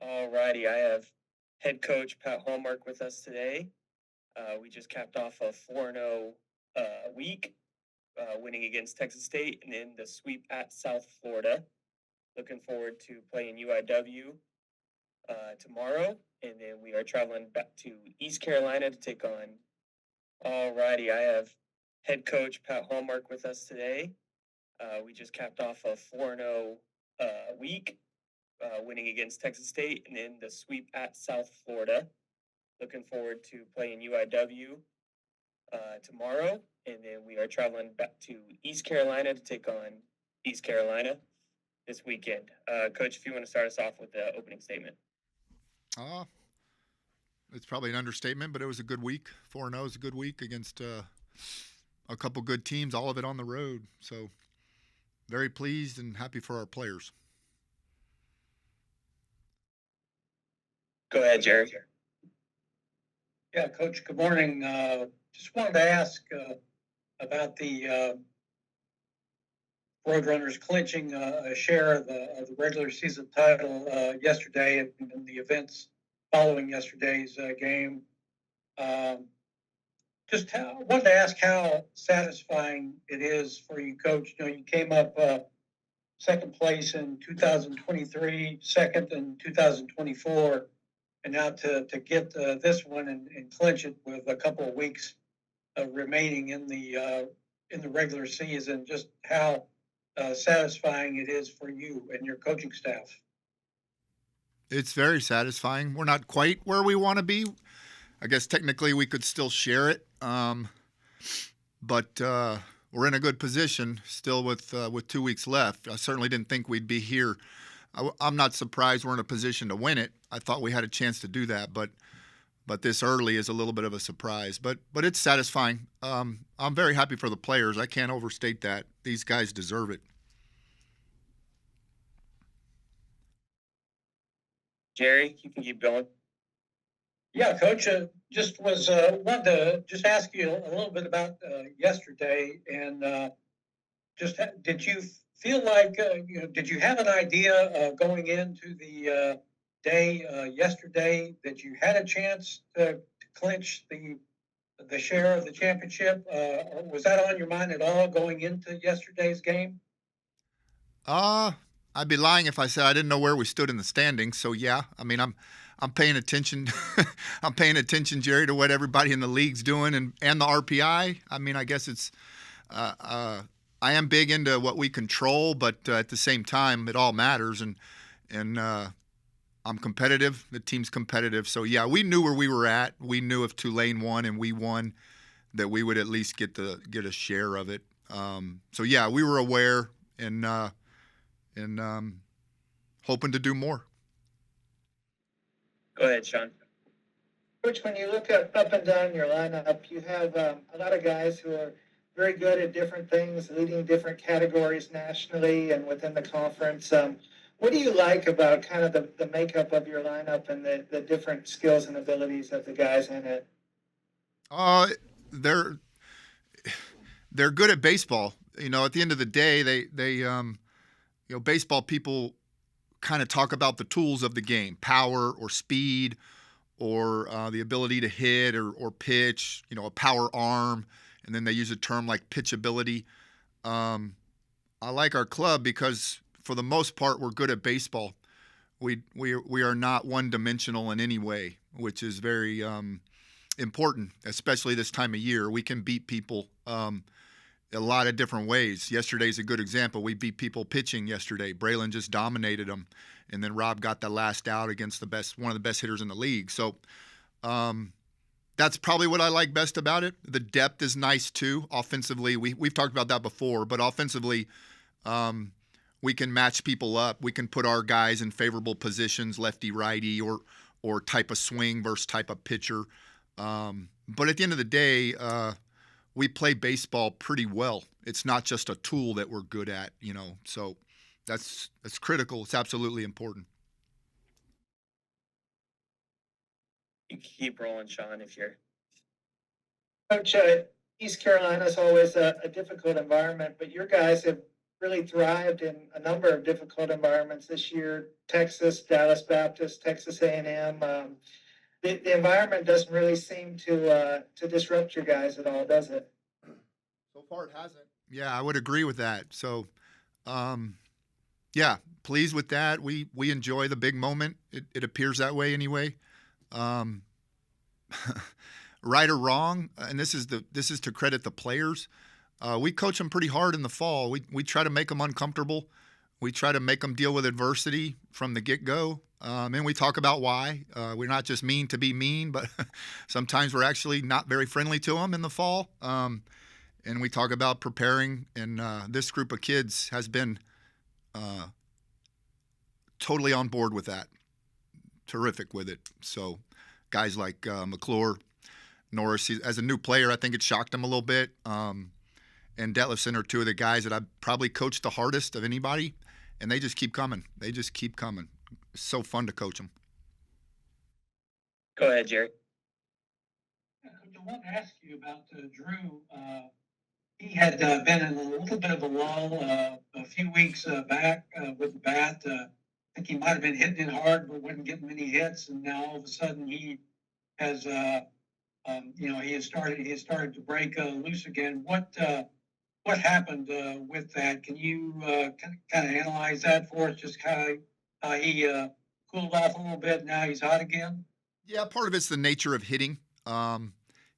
Alrighty, I have head coach Pat Hallmark with us today. We just capped off a 4-0 week, winning against Texas State and in the sweep at South Florida. Looking forward to playing UIW tomorrow, and then we are traveling back to East Carolina to take on. Alrighty, I have head coach Pat Hallmark with us today. We just capped off a 4-0 week, winning against Texas State and in the sweep at South Florida. Looking forward to playing UIW tomorrow, and then we are traveling back to East Carolina to take on East Carolina this weekend. Coach, if you want to start us off with the opening statement. Uh, it's probably an understatement, but it was a good week. 4-0 is a good week against a couple good teams, all of it on the road. So very pleased and happy for our players. Go ahead, Jerry. Yeah, Coach, good morning. Just wanted to ask about the Roadrunners clinching a share of the regular season title yesterday and the events following yesterday's game. Wanted to ask how satisfying it is for you, Coach. You know, you came up second place in 2023, second in 2024. And now to get this one and clinch it with a couple of weeks remaining in the regular season, just how satisfying it is for you and your coaching staff. It's very satisfying. We're not quite where we want to be. I guess technically we could still share it, but we're in a good position still with 2 weeks left. I certainly didn't think we'd be here. I'm not surprised we're in a position to win it. I thought we had a chance to do that, but this early is a little bit of a surprise. But it's satisfying. I'm very happy for the players. I can't overstate that. These guys deserve it. Jerry, you can keep going. Yeah, Coach, just wanted to just ask you a little bit about yesterday, and did you feel like did you have an idea going into the day yesterday that you had a chance to clinch the share of the championship? Was that on your mind at all going into yesterday's game? I'd be lying if I said I didn't know where we stood in the standings. So yeah, I mean I'm paying attention. I'm paying attention, Jerry, to what everybody in the league's doing and the RPI. I mean, I guess it's. I am big into what we control, but at the same time, it all matters, and I'm competitive. The team's competitive, so yeah, we knew where we were at. We knew if Tulane won and we won, that we would at least get a share of it. So yeah, we were aware and hoping to do more. Go ahead, Sean. Coach, when you look up and down your lineup, you have a lot of guys who are very good at different things, leading different categories nationally and within the conference. What do you like about kind of the makeup of your lineup and the different skills and abilities of the guys in it? They're good at baseball. You know, at the end of the day, they baseball people kind of talk about the tools of the game, power or speed or the ability to hit or pitch, a power arm. And then they use a term like pitchability. I like our club because for the most part we're good at baseball. We are not one-dimensional in any way, which is very important, especially this time of year. We can beat people a lot of different ways. Yesterday's a good example. We beat people pitching yesterday. Braylon just dominated them, and then Rob got the last out against one of the best hitters in the league. So that's probably what I like best about it. The depth is nice too. Offensively, we've talked about that before, but offensively, we can match people up. We can put our guys in favorable positions, lefty, righty, or type of swing versus type of pitcher. But at the end of the day, we play baseball pretty well. It's not just a tool that we're good at, So that's critical. It's absolutely important. You can keep rolling, Sean, if you're. Coach, East Carolina is always a difficult environment, but your guys have really thrived in a number of difficult environments this year. Texas, Dallas Baptist, Texas A&M. The environment doesn't really seem to disrupt your guys at all, does it? So far, it hasn't. Yeah, I would agree with that. So, yeah, pleased with that. We enjoy the big moment. It appears that way anyway. Um, right or wrong, and this is to credit the players. We coach them pretty hard in the fall. We try to make them uncomfortable. We try to make them deal with adversity from the get-go. And we talk about why. We're not just mean to be mean, but sometimes we're actually not very friendly to them in the fall. And we talk about preparing. And this group of kids has been totally on board with that. Terrific with it. So guys like McClure, Norris, as a new player, I think it shocked him a little bit. And Detlefson are two of the guys that I've probably coached the hardest of anybody. And they just keep coming. It's so fun to coach them. Go ahead, Jerry. I want to ask you about Drew. He had been in a little bit of a lull a few weeks back with the bat. I think he might have been hitting it hard, but wasn't getting many hits. And now all of a sudden he has, he has started to break loose again. What happened with that? Can you kind of analyze that for us? Just how he cooled off a little bit. Now he's hot again. Yeah, part of it's the nature of hitting.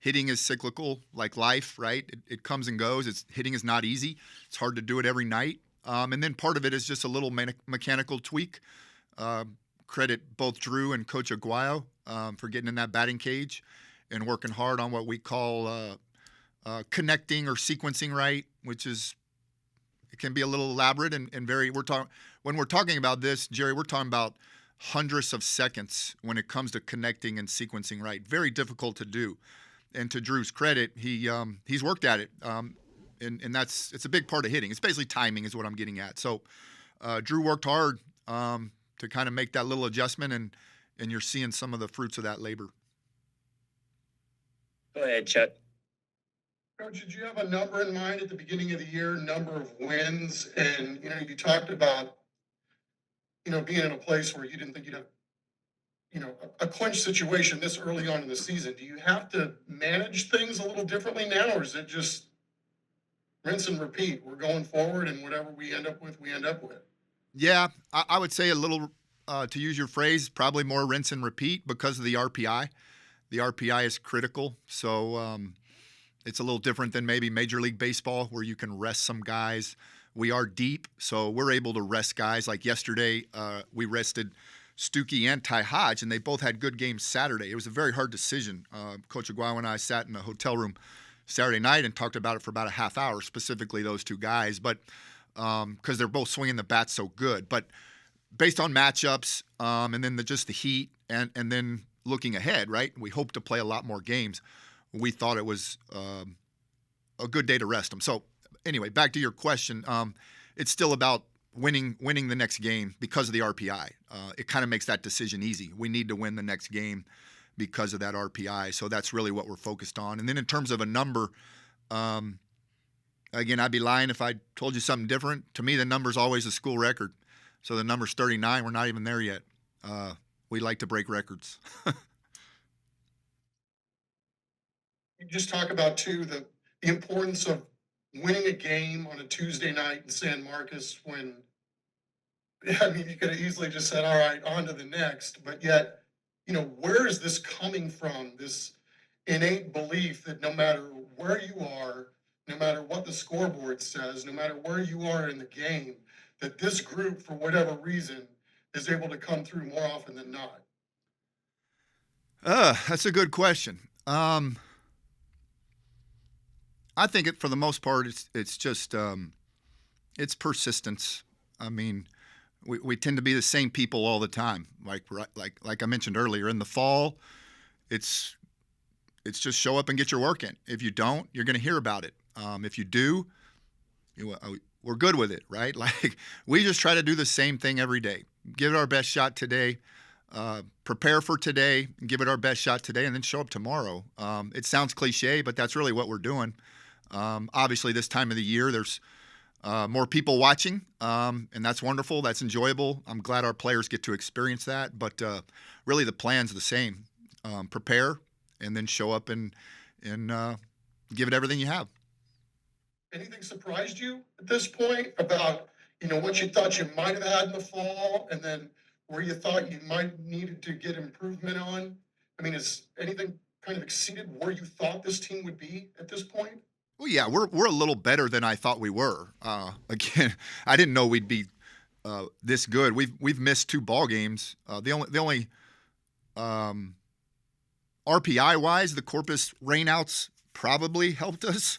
Hitting is cyclical, like life, right? It comes and goes. Hitting is not easy. It's hard to do it every night. And then part of it is just a little mechanical tweak. Credit both Drew and Coach Aguayo for getting in that batting cage and working hard on what we call connecting or sequencing right, which is, it can be a little elaborate and very, when we're talking about this, Jerry, we're talking about hundredths of seconds when it comes to connecting and sequencing right. Very difficult to do. And to Drew's credit, he's worked at it. And it's a big part of hitting. It's basically timing is what I'm getting at. So Drew worked hard to kind of make that little adjustment, and you're seeing some of the fruits of that labor. Go ahead, Chuck. Coach, did you have a number in mind at the beginning of the year, number of wins? And, you talked about, being in a place where you didn't think you'd have, a clinch situation this early on in the season. Do you have to manage things a little differently now, or is it just rinse and repeat? We're going forward, and whatever we end up with, we end up with. Yeah, I would say a little, to use your phrase, probably more rinse and repeat because of the RPI. The RPI is critical. So it's a little different than maybe Major League Baseball where you can rest some guys. We are deep, so we're able to rest guys. Like yesterday, we rested Stuckey and Ty Hodge, and they both had good games Saturday. It was a very hard decision. Coach Aguayo and I sat in a hotel room Saturday night and talked about it for about a half hour, specifically those two guys, but because they're both swinging the bat so good. But based on matchups and then just the heat and then looking ahead, right? We hope to play a lot more games. We thought it was a good day to rest them. So anyway, back to your question. It's still about winning the next game because of the RPI. It kind of makes that decision easy. We need to win the next game because of that RPI. So that's really what we're focused on. And then in terms of a number, again, I'd be lying if I told you something different. To me, the number's always a school record. So the number's 39. We're not even there yet. We like to break records. You just talk about, too, the importance of winning a game on a Tuesday night in San Marcos when, you could have easily just said, all right, on to the next. But yet, where is this coming from, this innate belief that no matter where you are, no matter what the scoreboard says, no matter where you are in the game, that this group, for whatever reason, is able to come through more often than not? That's a good question. I think for the most part, it's just it's persistence. I mean, we tend to be the same people all the time. Like I mentioned earlier, in the fall, it's just show up and get your work in. If you don't, you're going to hear about it. If you do, we're good with it, right? Like we just try to do the same thing every day. Give it our best shot today. Prepare for today, give it our best shot today, and then show up tomorrow. It sounds cliche, but that's really what we're doing. Obviously, this time of the year, there's more people watching, and that's wonderful. That's enjoyable. I'm glad our players get to experience that. But really, the plan's the same: prepare, and then show up and give it everything you have. Anything surprised you at this point about, what you thought you might have had in the fall, and then where you thought you might needed to get improvement on? I mean, is anything kind of exceeded where you thought this team would be at this point? Well, yeah, we're a little better than I thought we were. Again, I didn't know we'd be this good. We've missed 2 ball games. The only RPI wise, the Corpus rainouts probably helped us.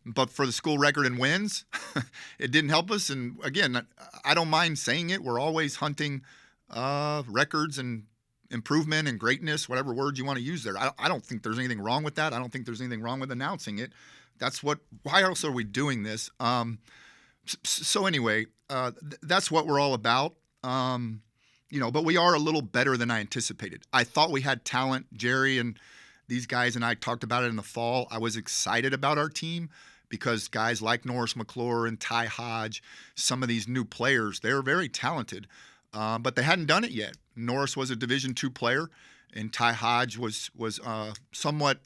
But for the school record and wins, it didn't help us. And again, I don't mind saying it. We're always hunting records and improvement and greatness, whatever words you want to use there. I don't think there's anything wrong with that. I don't think there's anything wrong with announcing it. Why else are we doing this? So anyway, that's what we're all about. But we are a little better than I anticipated. I thought we had talent. Jerry and these guys and I talked about it in the fall. I was excited about our team because guys like Norris McClure and Ty Hodge, some of these new players, they're very talented, but they hadn't done it yet. Norris was a Division II player, and Ty Hodge was somewhat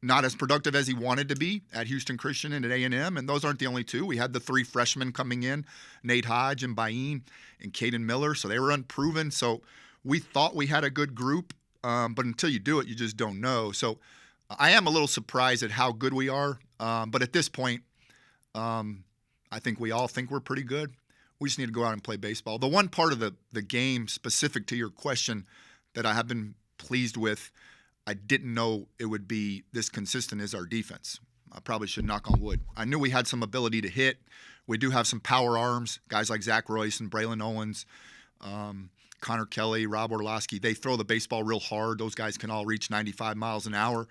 not as productive as he wanted to be at Houston Christian and at A&M, and those aren't the only 2. We had the 3 freshmen coming in, Nate Hodge and Bain and Caden Miller, so they were unproven. So we thought we had a good group, but until you do it, you just don't know. So I am a little surprised at how good we are, but at this point, I think we all think we're pretty good. We just need to go out and play baseball. The one part of the game specific to your question that I have been pleased with, I didn't know it would be this consistent, is our defense. I probably should knock on wood. I knew we had some ability to hit. We do have some power arms, guys like Zach Royce and Braylon Owens, Connor Kelly, Rob Orlowski. They throw the baseball real hard. Those guys can all reach 95 miles an hour.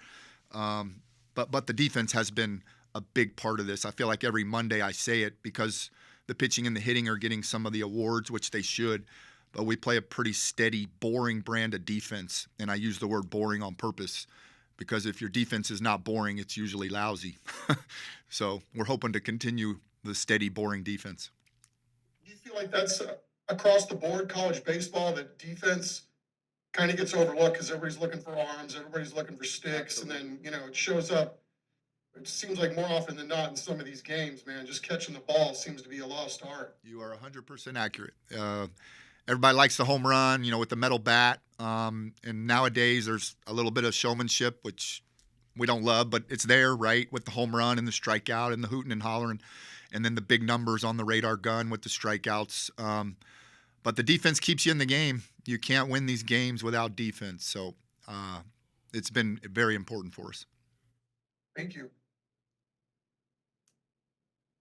But the defense has been a big part of this. I feel like every Monday I say it because the pitching and the hitting are getting some of the awards, which they should. But we play a pretty steady, boring brand of defense. And I use the word boring on purpose because if your defense is not boring, it's usually lousy. So we're hoping to continue the steady, boring defense. Do you feel like that's across the board college baseball, that defense kind of gets overlooked because everybody's looking for arms, everybody's looking for sticks, and then, it shows up. It seems like more often than not in some of these games, man, just catching the ball seems to be a lost art. You are 100% accurate. Everybody likes the home run, with the metal bat. And nowadays there's a little bit of showmanship, which we don't love, but it's there, right? With the home run and the strikeout and the hooting and hollering, and then the big numbers on the radar gun with the strikeouts. But the defense keeps you in the game. You can't win these games without defense. So it's been very important for us. Thank you.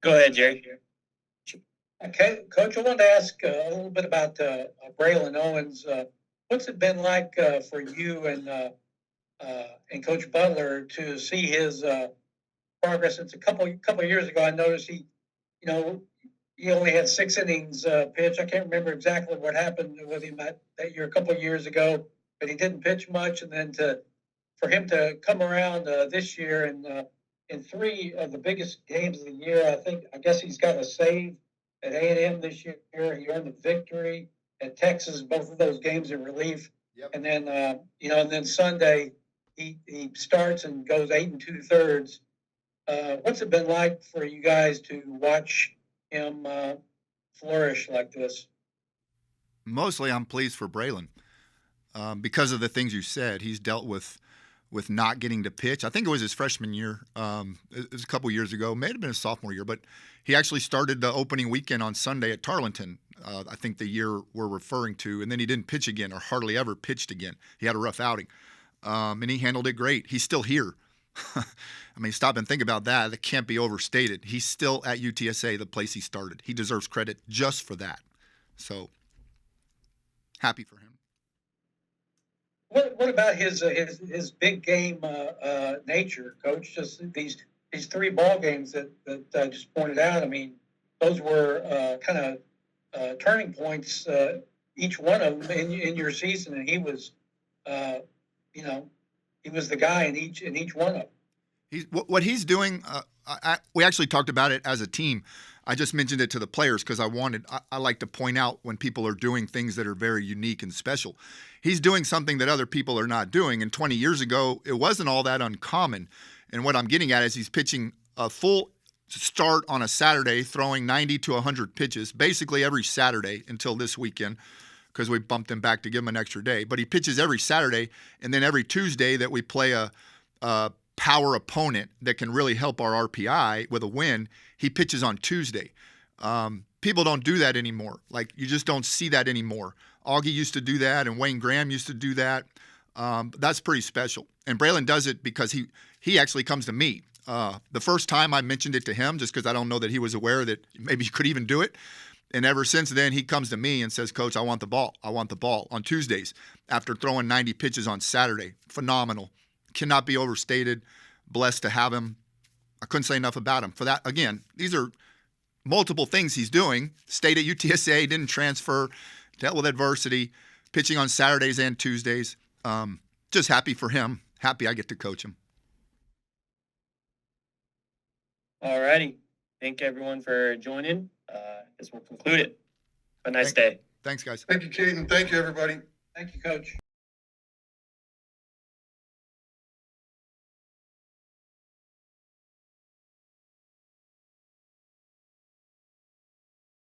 Go ahead, Jerry. Okay, Coach, I wanted to ask a little bit about Braylon Owens. What's it been like for you and Coach Butler to see his progress? It's a couple of years ago. I noticed he only had 6 innings pitched. I can't remember exactly what happened with him that year, a couple of years ago, but he didn't pitch much. And then for him to come around this year and in 3 of the biggest games of the year, I guess he's got a save at A&M this year. He earned the victory at Texas, both of those games in relief. Yep. And then, and then Sunday he starts and goes 8 2/3. What's it been like for you guys to watch him flourish like this? Mostly I'm pleased for Braylon because of the things you said. He's dealt with not getting to pitch. I think it was his freshman year. It was a couple years ago. May have been his sophomore year, but he actually started the opening weekend on Sunday at Tarleton, I think the year we're referring to, and then he didn't pitch again or hardly ever pitched again. He had a rough outing, and he handled it great. He's still here. I mean, stop and think about that. That can't be overstated. He's still at UTSA, the place he started. He deserves credit just for that. So, happy for him. What about his big game nature, Coach? Just these 3 ball games that I just pointed out. I mean, those were kind of turning points, each one of them in your season, and he was, he was the guy in each one of them. What he's doing. We actually talked about it as a team. I just mentioned it to the players because I like to point out when people are doing things that are very unique and special. He's doing something that other people are not doing. And 20 years ago, it wasn't all that uncommon. And what I'm getting at is he's pitching a full start on a Saturday, throwing 90 to 100 pitches, basically every Saturday until this weekend, because we bumped him back to give him an extra day. But he pitches every Saturday, and then every Tuesday that we play a power opponent that can really help our RPI with a win, he pitches on Tuesday. People don't do that anymore. Like, you just don't see that anymore. Augie used to do that, and Wayne Graham used to do that. That's pretty special. And Braylon does it because he actually comes to me. The first time I mentioned it to him, just because I don't know that he was aware that maybe you could even do it. And ever since then, he comes to me and says, Coach, I want the ball. I want the ball on Tuesdays after throwing 90 pitches on Saturday. Phenomenal. Cannot be overstated. Blessed to have him. I couldn't say enough about him. For that, again, these are multiple things he's doing. Stayed at UTSA, didn't transfer, dealt with adversity, pitching on Saturdays and Tuesdays. Just happy for him. Happy I get to coach him. All righty. Thank everyone for joining. This will conclude it. Have a nice day. Thanks, guys. Thank you, Caden. Thank you, everybody. Thank you, Coach.